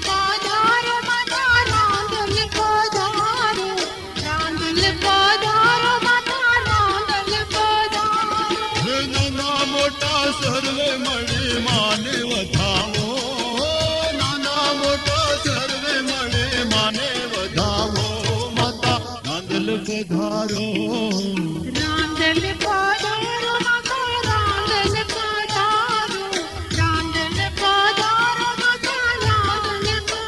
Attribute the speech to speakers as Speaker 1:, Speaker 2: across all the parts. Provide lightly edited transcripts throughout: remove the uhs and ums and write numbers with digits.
Speaker 1: પધારો માતા રાંદલ પધારો, રાંદલ પધારો માતા રાંદલ પધારો.
Speaker 2: નાના મોટા સર્વે મળી માને વધાવો, નાના મોટા સર્વે મળી માને વધાવો, માતા રાંદલ પધારો.
Speaker 1: રાંદલ પધારો માતા રાંદલ પધારો, રાંદલ પધારો માતા રાંદલ પધારો.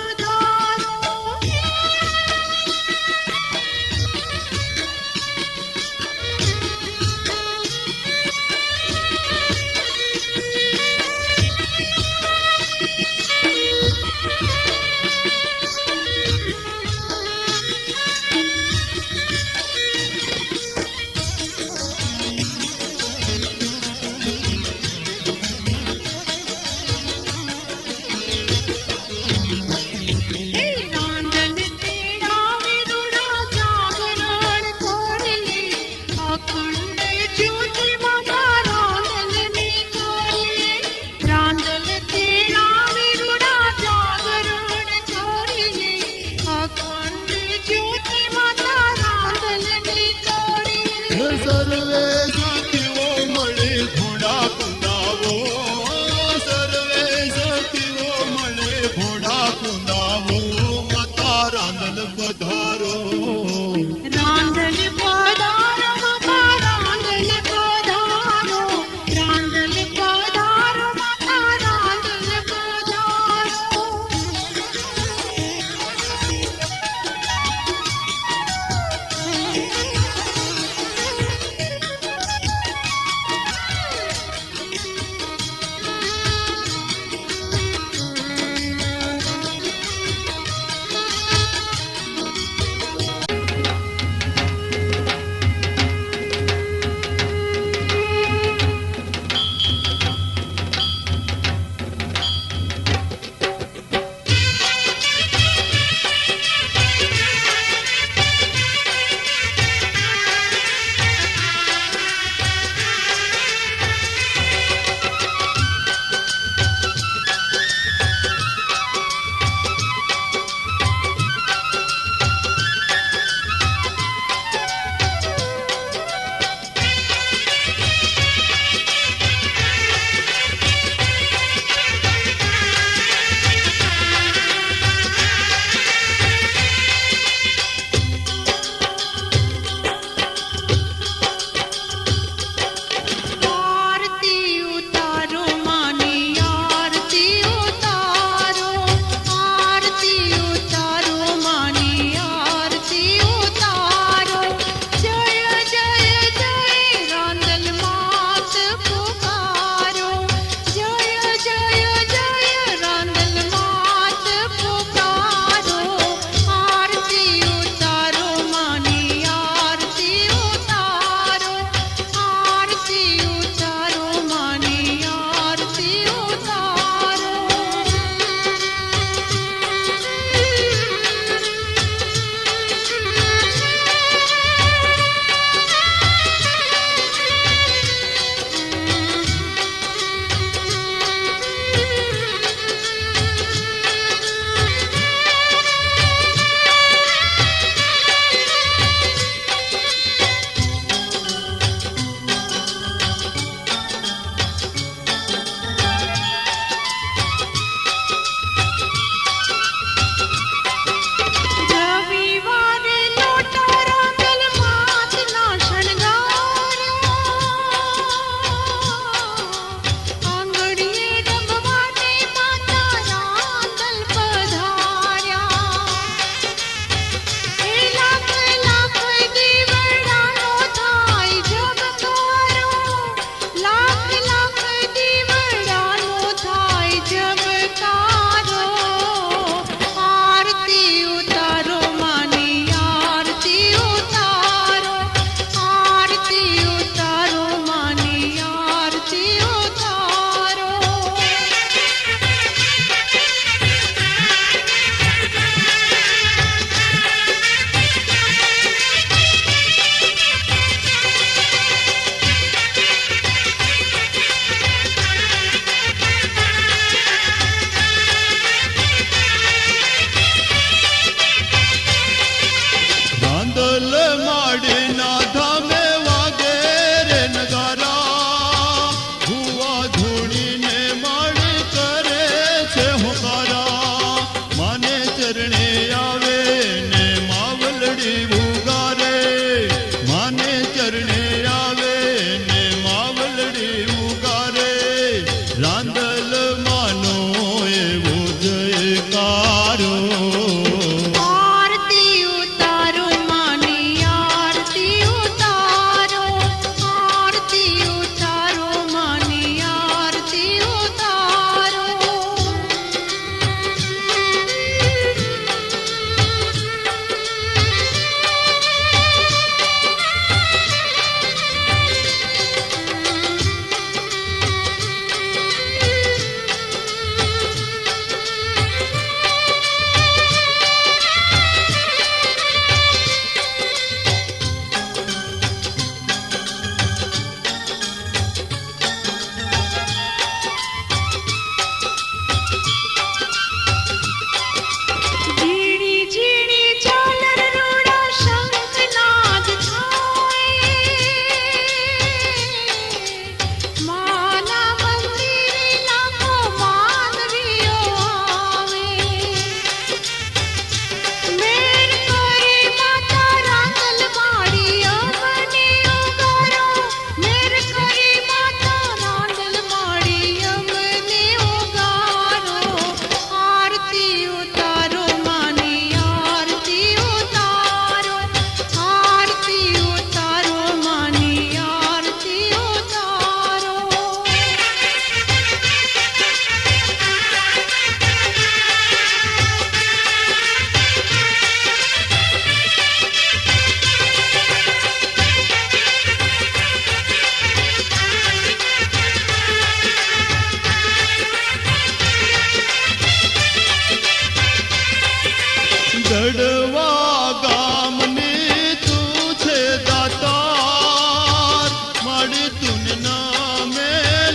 Speaker 2: તેડવા ગામની તું છે દાતાર, માડી તુન નામે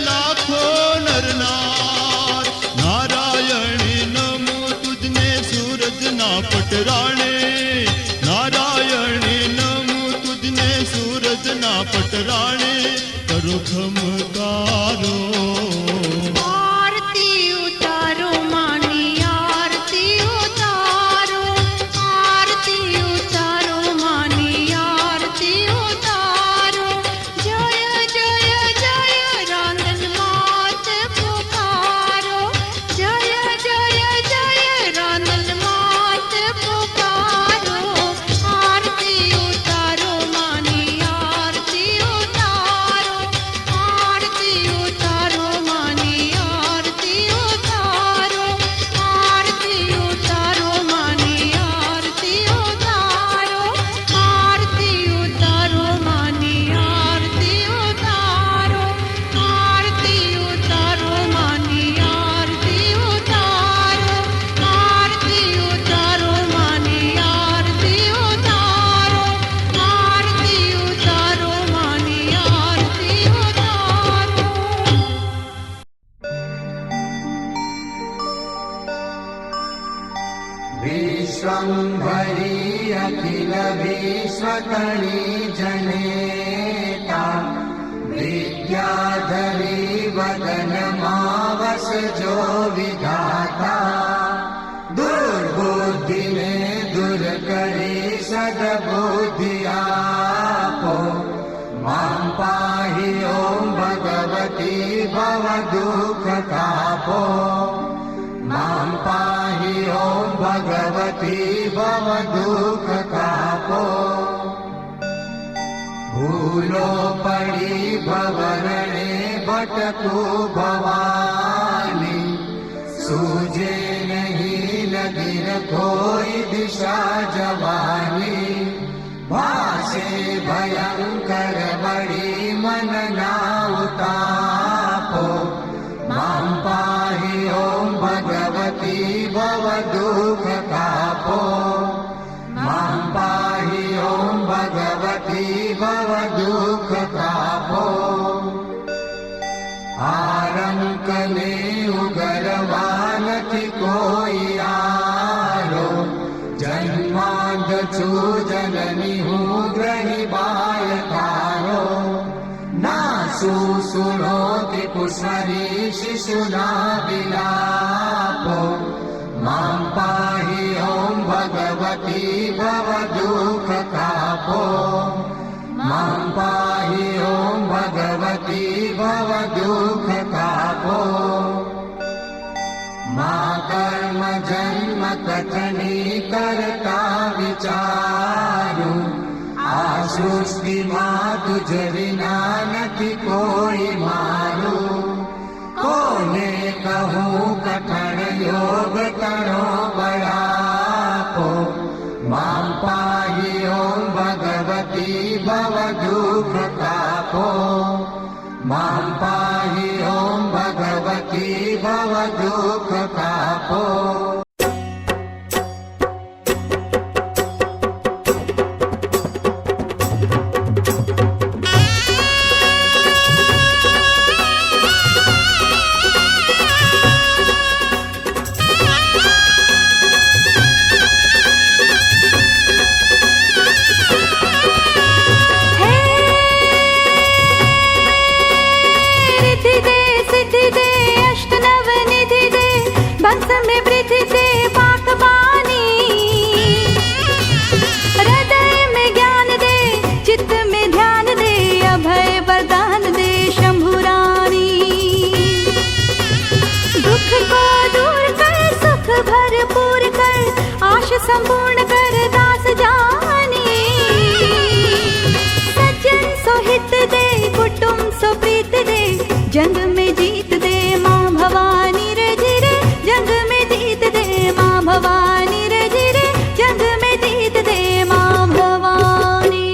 Speaker 2: લાખો નરનાર. નારાયણી નમો તુજને સૂરજના પટરાણે, નારાયણી નમો તુજને સૂરજના પટરાણે, કરો ખમકારો.
Speaker 1: આરતી ઉતારો માની આરતી ઉતારો, આરતી ઉતારો માની આરતી ઉતારો. જય જય જય રાંધન માત પુકારો, જય જય જય રાંધન માત પુકારો. આરતી ઉતારો માની આરતી ઉતારો, આરતી ઉતારો માની આરતી ઉતારો, આરતી ઉતારો માની આરતી ઉતારો, આરતી ઉતારો માની આરતી ઉતારો, આરતી ઉતારો માની આરતી ઉતારો, આરતી ઉતારો માની આરતી ઉતારો, આરતી ઉતારો માની આરતી ઉતારો.
Speaker 3: विश्वम्भरी अखिल विश्वतरी जनेता, विद्याधरी वदन मावस जो विधाता. दुर्बुद्धि ने दूर करी सद्बुद्धि आपो, मां पाहि ओम भगवती भव दुख तापो. मां पाहि ओम भगवती भव दुख तापो. भूलो पड़ी भवरणे भटकू भवानी, सूझे नहीं लगिर कोई दिशा जवानी. भासे भयंकर बड़ी मन नाउतापो, मां पाहि ओम भगवती भव दुख तापो. मां पाहि ओम भगवती भव दुख तापो. आरंक ने उगरवानति कोई आरो, जन्मांध छू जननी हूँ ग्रही बाय तारो. नासु सुनोति कुशरी शिशुना विलापो, मां पाहि ओम भगवती भव दुख तापो. मां पाहि ओम भगवती भव दुख तापो. मां कर्म जन्म कथनी करता विचारू, आ सृष्टि मां तुझ विना નથી કોઈ મારું. કોને કહું કઠણ યોગ તણો બળાપો, માં પાહિ ઓમ ભગવતી ભવ દુઃખ તાપો. માં પાહિ ઓમ ભગવતી ભવ દુઃખ તાપો.
Speaker 1: संपूर्ण कर दास जानी, सज्जन सो हित दे कुटुंब सो प्रीत दे. जंग में जीत दे मां भवानी रे जिरे, जंग में जीत दे मां भवानी रे जिरे, जंग में जीत दे मां भवानी.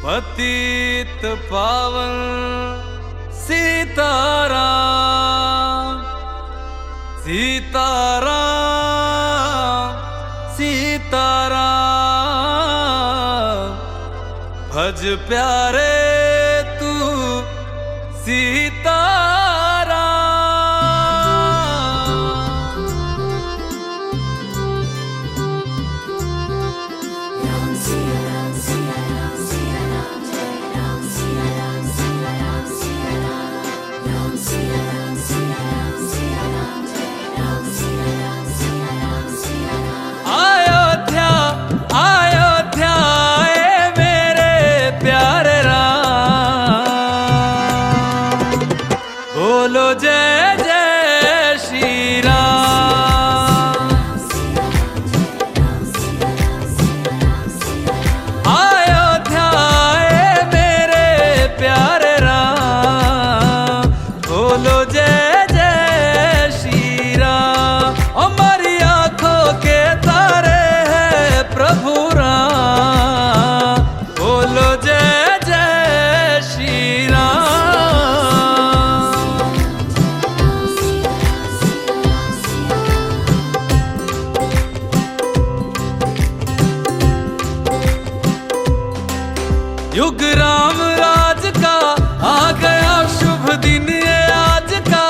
Speaker 4: पतित पावन सीताराम सीताराम सीताराम। भज प्यारे तू सीताराम। अयोध्या अयोध्या ए मेरे प्यारे राम, बोलो जय जय श्री राम। अयोध्या ए मेरे प्यारे राम, बोलो जय जय श्री राम। हमारी आंखों के तारे हैं प्रभु राम, बोलो जय जय श्री राम। युग राम राज का आ गया शुभ दिन ये आज का,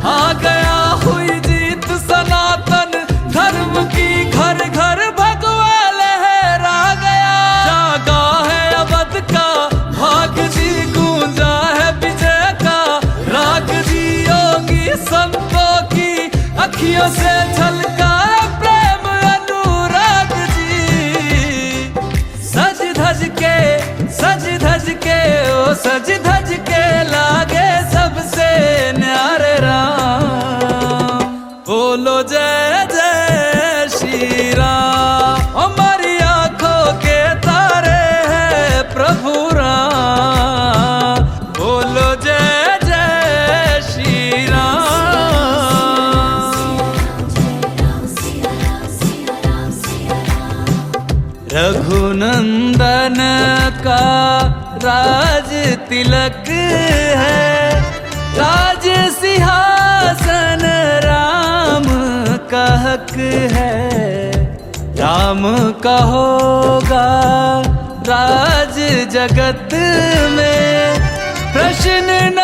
Speaker 4: आ गया हुई जीत सनातन धर्म की, घर घर भगवा लहरा गया। जागा है अवध का भाग जी, गूंजा है विजय का राग जी। योगी संतों की अखियों से झलका है प्रेम अनुराग जी। सज धज के ओ सज धज के लागे सबसे न्यारे राम, बोलो जय जय श्री राम। हमारी आंखों के तारे हैं प्रभु राम, बोलो जय जय श्री राम। रघुनंदन का राज तिलक है, राज सिंहासन राम का हक है। राम का होगा राज जगत में, प्रश्न न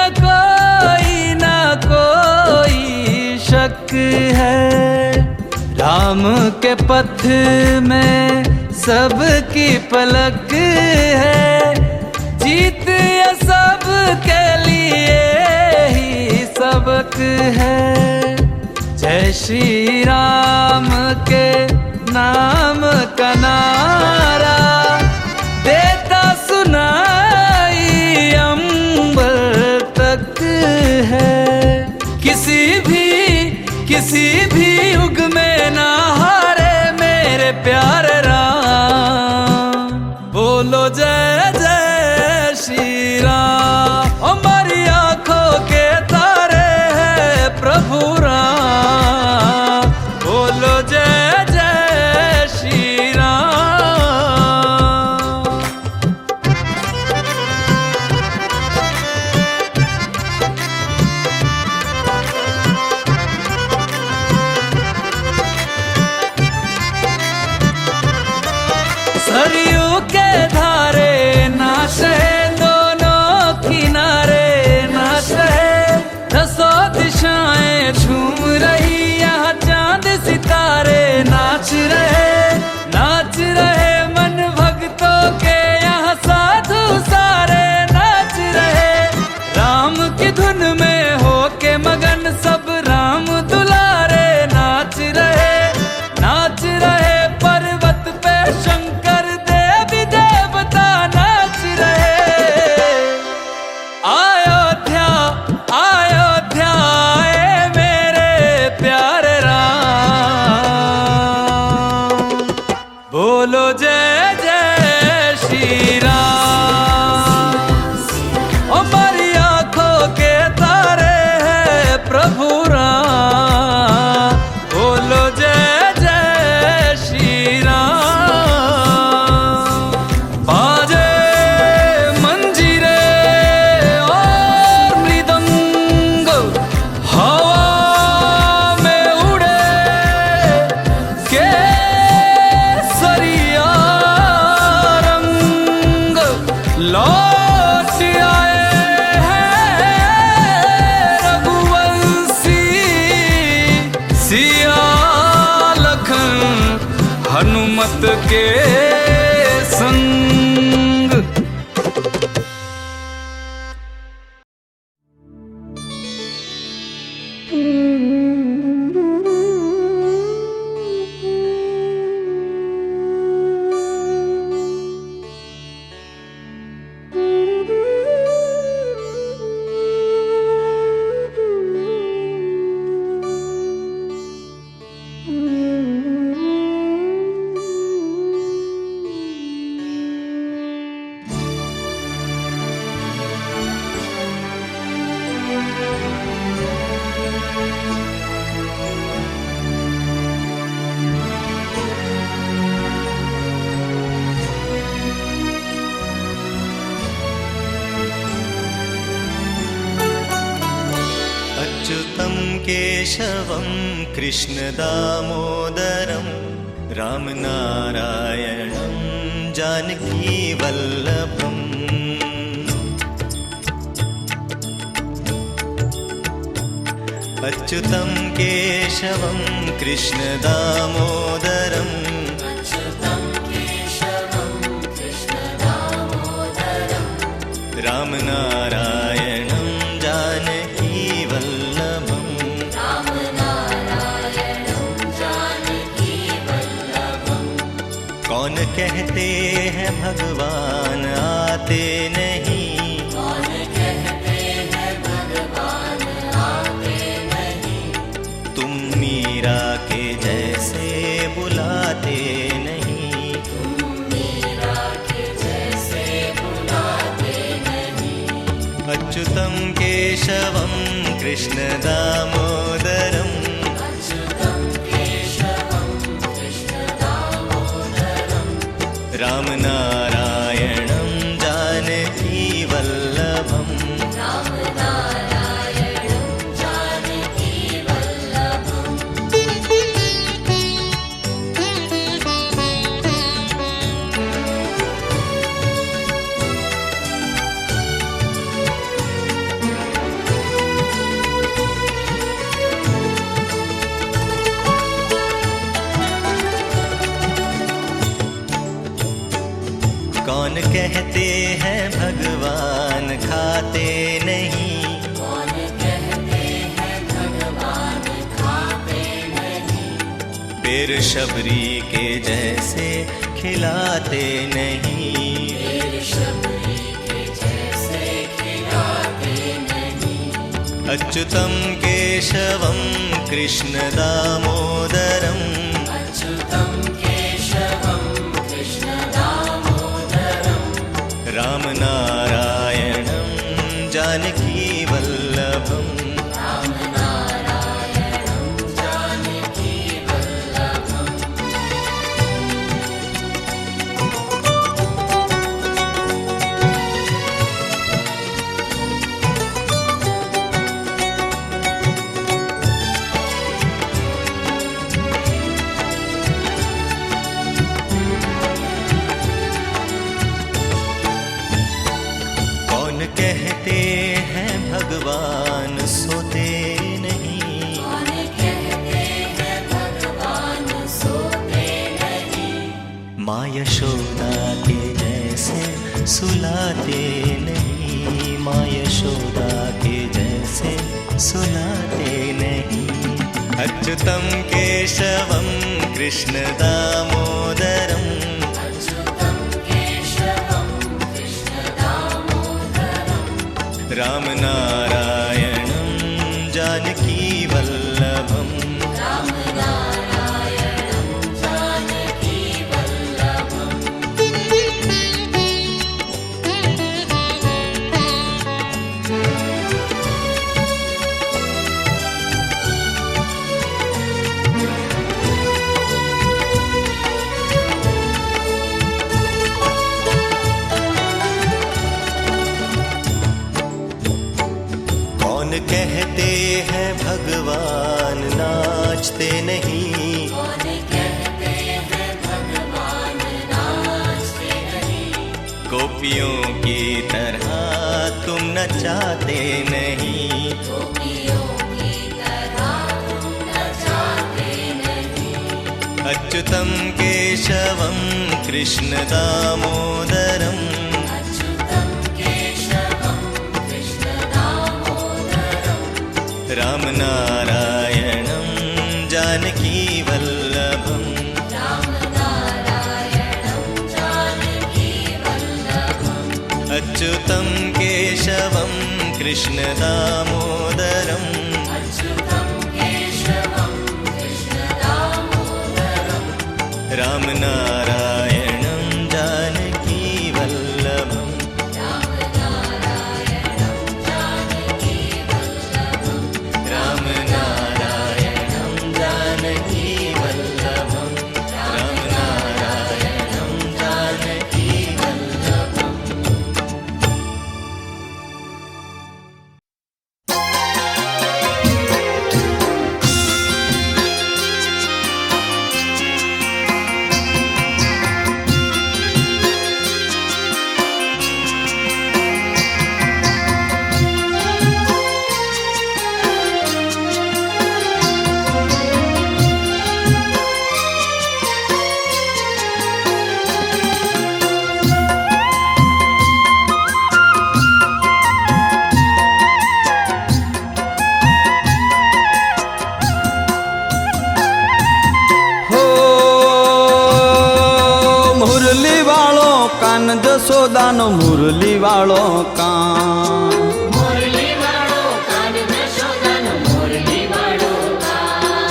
Speaker 4: कोई शक है। राम के पथ में सबकी पलक है, जीत ये सब के लिए ही सबक है। जय श्री राम के नाम का नारा देता सुनाई अंबर तक है। किसी भी युग में ना हारे मेरे प्यारे राम, बोलो जय जय श्री राम। हमारी आंखों के तारे हैं प्रभु राम, बोलो जय जय श्री राम। के संग।
Speaker 5: अच्युतं केशवं कृष्णदामोदरं रामनारायणं जानकीवल्लभम्। अच्युतं केशवं कृष्णदामोदरं रामनारायणं जानकीवल्लभम्। कौन कहते हैं भगवान आते नहीं, तुम मीरा के जैसे बुलाते नहीं, अच्युतं केशवं कृष्णदामोदरं रामनारायणं जानकीवल्लभम्। कौन कहते हैं भगवान खाते नहीं, बेर शबरी के जैसे खिलाते नहीं, अच्युतं केशवं कृष्णदामोदरं रामनारायणं जानकीवल्लभम्। कहते हैं भगवान सोते नहीं, माँ यशोदा के जैसे सुलाते नहीं, माँ यशोदा के जैसे सुलाते नहीं, अच्युतं केशवं कृष्णदामोदरं रामनारायणं जानकीवल्लभम्। कहते हैं भगवान नाचते नहीं, गोपियों की तरह तुम नचाते नहीं, अच्युतं केशवं केशवं कृष्ण दामोदरम् रामनारायणं जानकी वल्लभम् अच्युतं केशवं कृष्ण दामोदरम् रामनारायणं जानकी वल्लभम् रामनारायणं जानकी वल्लभम् रामनारायणं जानकी वल्लभम्।
Speaker 4: કાન જશોદાનો મુરલી વાળો કાન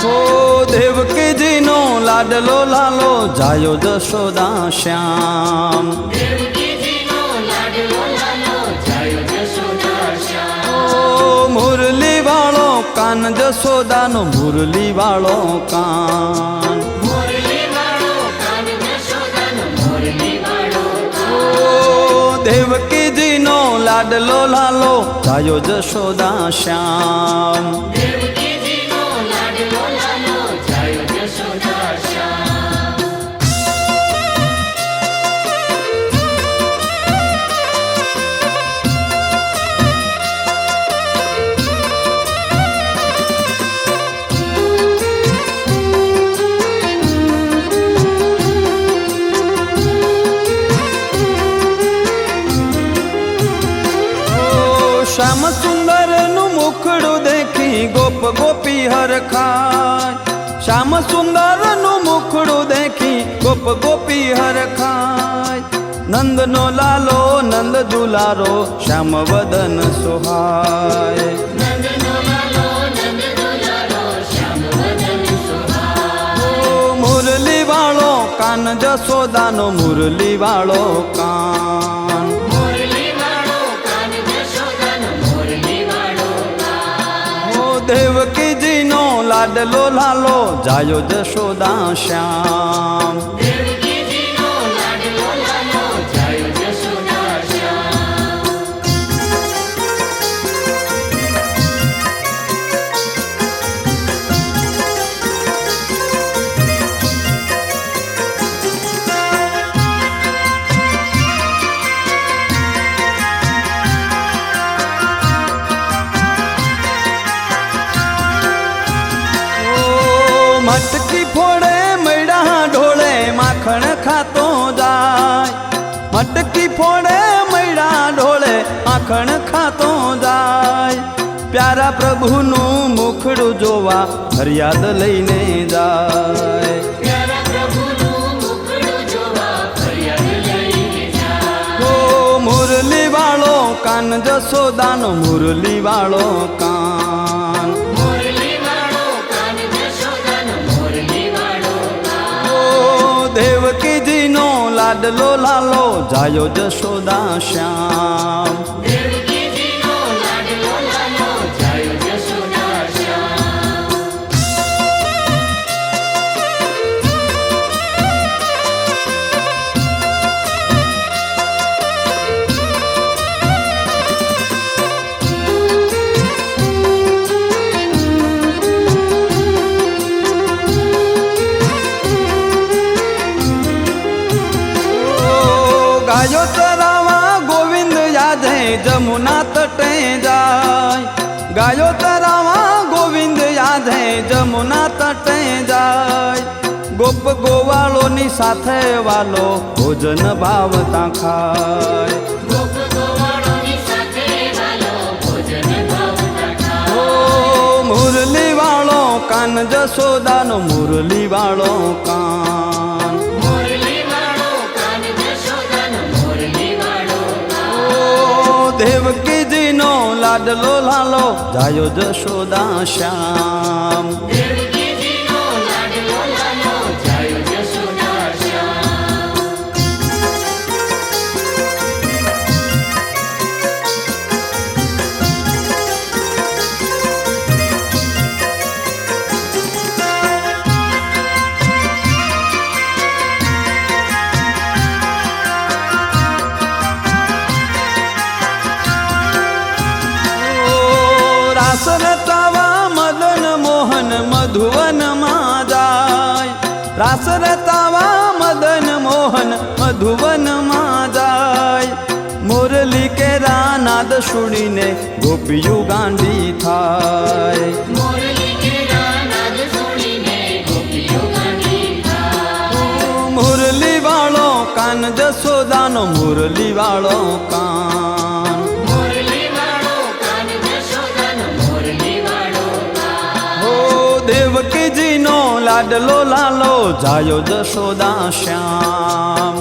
Speaker 4: હો દેવકીજીનો લાડલો લાલો જાયો જશોદા શ્યામ ઓ મુરલી વાળો કાન જશોદાનો મુરલી વાળો કાન દેવકીજીનો લાડલો લાલો જાયો જશોદા શ્યામ શ્યામ સુંદર નું મુખડું દેખી ગોપ ગોપી હરખાય શ્યામ સુંદર નું મુખડું દેખી ગોપ ગોપી હરખાય નંદનો લાલો નંદ દુલારો શ્યામ વદન સુહાય મુરલી વાળો કાન જશોદાનો મુરલી વાળો કાન દેવકીજીનો લાડલો લાલો જાયો જશોદા શ્યામ મટકી ફોડે મૈડા ઢોળે માખણ ખાતો જાય મટકી ફોડે મૈડા ઢોળે માખણ ખાતો જાય પ્યારા પ્રભુનું મુખડું જોવા ફરિયાદ લઈને જાય ઓ મુરલી વાળો કાન જશોદાનો મુરલી વાળો કાન દેવકીજીનો લાડલો લાલો જાયો જશોદા શ્યામ ગાયો ચરાવા ગોવિંદ યાદે જમુના તટે જાય ગાયો ચરાવા ગોવિંદ યાદે જમુના તટે જાય ગોપ ગોવાળોની સાથે વાલો ભોજન ભાવતા ખાય. ઓ મુરલી વાળો કાન જશોદાનો મુરલી વાળો કાન. દેવકીજીનો લાડલો લાલો જાયો જશોદા શ્યામ. રાસ રતાવા મદન મોહન મધુવનમાં જાય. રાસ રતાવા મદન મોહન મધુવનમાં જાય. મુરલી કેરા નાદ સુણીને ગોપીયું ગાંડી થાય. મુરલી વાળો કાન જશોદાનો મુરલી વાળો કાન. દેવકીજીનો લાડલો લાલો જાયો જશોદા શ્યામ.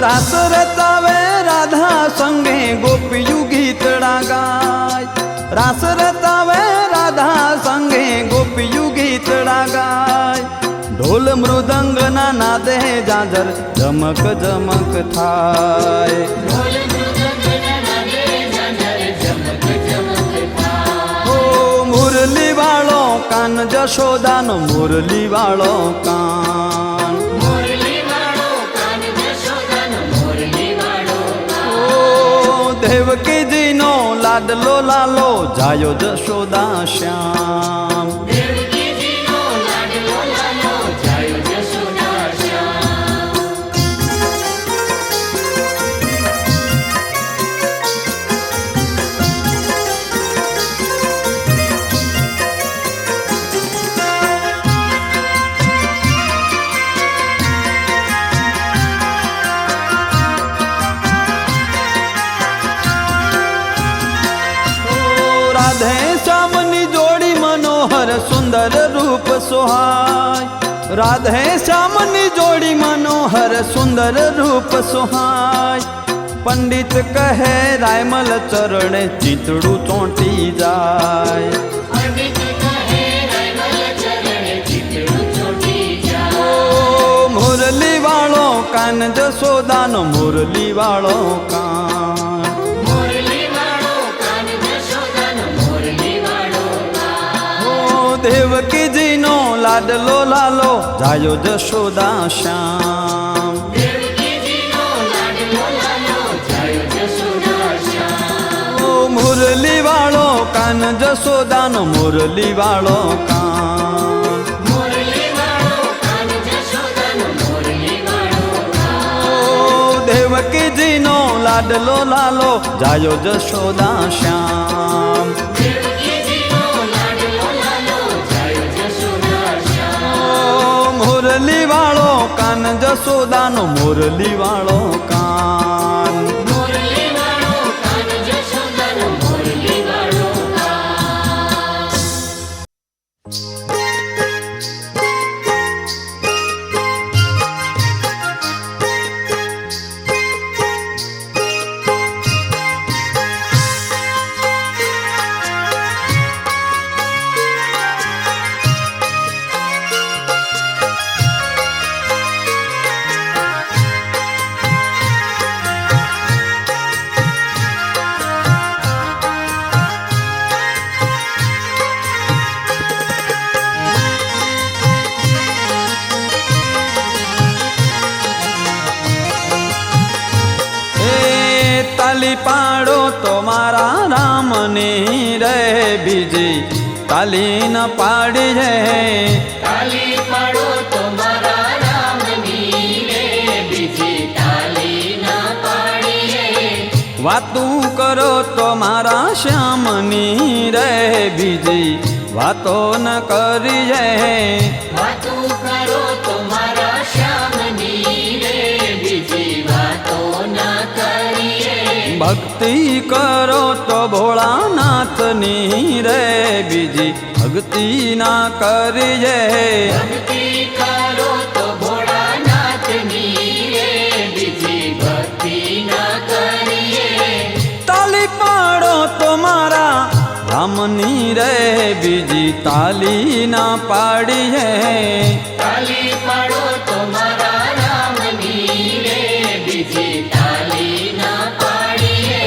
Speaker 4: રાસ રતાવે રાધા સંગે ગોપિયું ગીતડા ગાય. રાસ રતાવે રાધા સંગે ગોપિયું ગીતડા ગાય. ઢોલ મૃદંગના નાદે જાજર જમક જમક થાય. ઓ મુરલી વાળો કાન જશોદાનો મુરલી વાળો કાન. દેવકીજીનો લાડલો લાલો જાયો જશોદા શ્યામ. રાધે શ્યામની જોડી મનોહર સુંદર રૂપ સોહાય. રાધે શ્યામની જોડી મનોહર સુંદર રૂપ સોહાય. પંડિત કહે રાયમલ ચરણે ચિતડું ચોંટી જાય. ઓ મુરલી વાળો કાન જશોદાનો મુરલી વાળો કાન. દેવકીજીનો લાડલો લાલો જાયો જશોદા શ્યામ. ઓ મુરલી વાળો કાન જશોદાનો મુરલી વાળો કાન. ઓ દેવકીજીનો લાડલો લાલો જાયો જશોદા શ્યામ. મુરલી વાળો કાન જશોદાનો મુરલી વાળો કાન. પાડો તો મારા રામની રે બીજી તાલી ન પાડી છે
Speaker 5: તાલી પાડો તો મારા રામની રે બીજી તાલી ના પાડીએ
Speaker 4: વાતું કરો તો મારા શ્યામની રે બીજી વાતો ન કરી છે
Speaker 5: વાતું કરો તો મારા શ્યામની રે બીજી વાતો ના કરીએ
Speaker 4: ભક્તિ કરો તો ભોળાનાથની રે બીજી ભક્તિ ના કરી છે
Speaker 5: ભક્તિ કરો તો ભોળાનાથની રે બીજી ભક્તિ ના કરીએ
Speaker 4: તાલી પાડો તો મારા રામની રે બીજી તાલી ના પાડી છે
Speaker 5: તાલી પાડો તો મારા રામની રે બીજી તાલી ના પાડીએ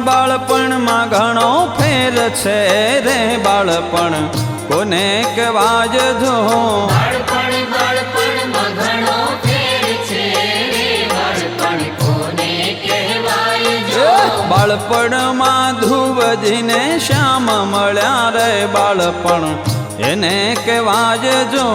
Speaker 4: બાળપણમાં ઘણો ફેર છે રે બાળપણ કોને કહેવા જજો
Speaker 5: બાળપણમાં ઘણો ફેર છે રે બાળપણ કોને કહેવાય જો
Speaker 4: બાળપણમાં ધ્રુવજીને શ્યામ મળ્યા રે બાળપણ એને કહેવા જજો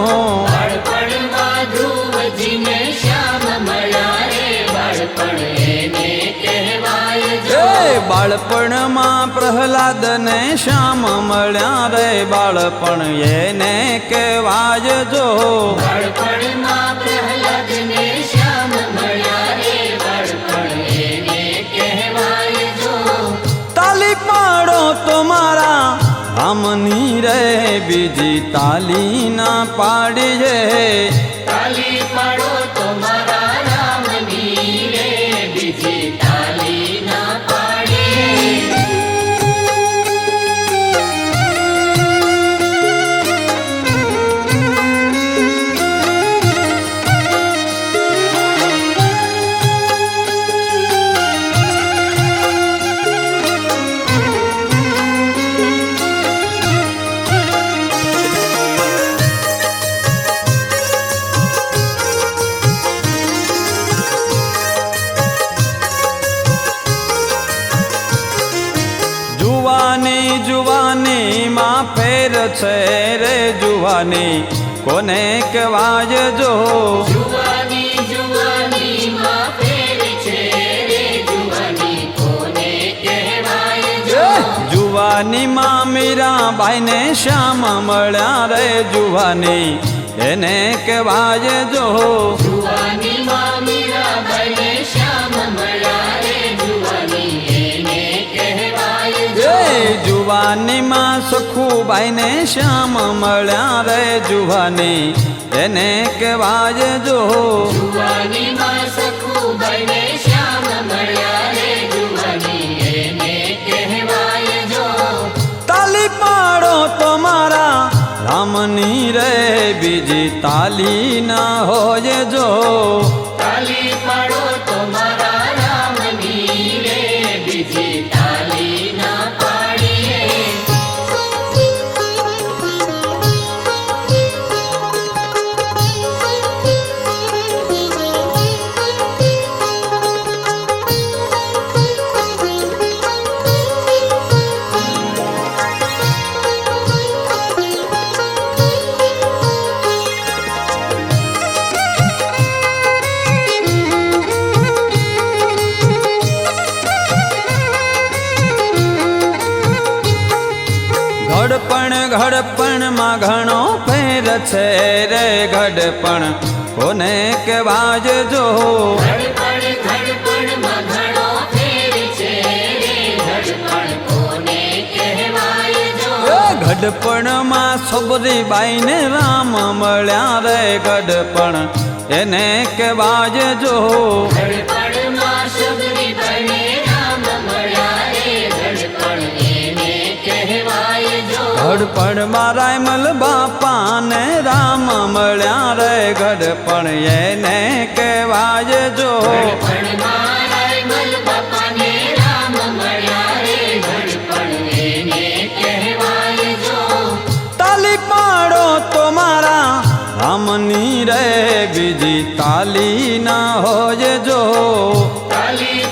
Speaker 5: બાળપણમાં ધ્રુવજીને શ્યામ મળ્યા રે બાળપણ એને કહેવાય જો
Speaker 4: બાળપણમાં પ્રહલાદને શ્યામ મળ્યા રે બાળપણ એને કહેવા જજો
Speaker 5: બાળપણમાં પ્રહલાદને શ્યામ મળ્યા રે બાળપણ એને કહેવાય જો
Speaker 4: તાલી પાડો તો મારા રામની રે બીજી તાલી ના પાડી છે
Speaker 5: તાલી પાડો તો મારા રામની રે બીજી તાલી ના પાડીએ
Speaker 4: જુવાનીમાં ફેર છે રે જુવાની કોને કહેવા જજો
Speaker 5: જુવાનીમાં ફેર છે રે જુવાની કોને કહેવાય જો
Speaker 4: જુવાનીમાં મીરાબાઈને શ્યામ મળ્યા રે જુવાની એને કહેવા જજો
Speaker 5: જુવાનીમાં મીરાબાઈને શ્યામ મળ્યા રે જુવાની એને કહેવાય જો
Speaker 4: જુવાનીમાં સખુબાઈને શ્યામ મળ્યા રે જુવાની એને કહેવા જજો
Speaker 5: જુવાનીમાં સખુબાઈને શ્યામ મળ્યા રે જુવાની એને કહેવાય જો
Speaker 4: તાલી પાડો તો મારા રામની રે બીજી તાલી ના હોય જો
Speaker 5: તાલી પાડો તો મારા રામની રે બીજી તાલી ના પાડીએ
Speaker 4: ઘડપણમાં ઘણો ફેર છે રે ઘડપણ કોને કહેવા જજો
Speaker 5: ઘડપણમાં ઘણો ફેર છે રે ઘડપણ કોને કહેવાય જો
Speaker 4: ગઢપણમાં સબરીબાઈને રામ મળ્યા રે ગઢપણ એને કહેવા જજો
Speaker 5: ગઢપણમાં સબરીબાઈ
Speaker 4: ઘડપણમાં રાયમલ બાપા ને રામ મળ્યા રે ઘડપણ એને કહેવાય જો
Speaker 5: ઘડપણમાં રાયમલ બાપાને રામ મળ્યા રે ઘડપણ એને કહેવાય જો
Speaker 4: તાલી પાડો તો મારા રામની રે બીજી તાલી ના હોય જો
Speaker 5: તાલી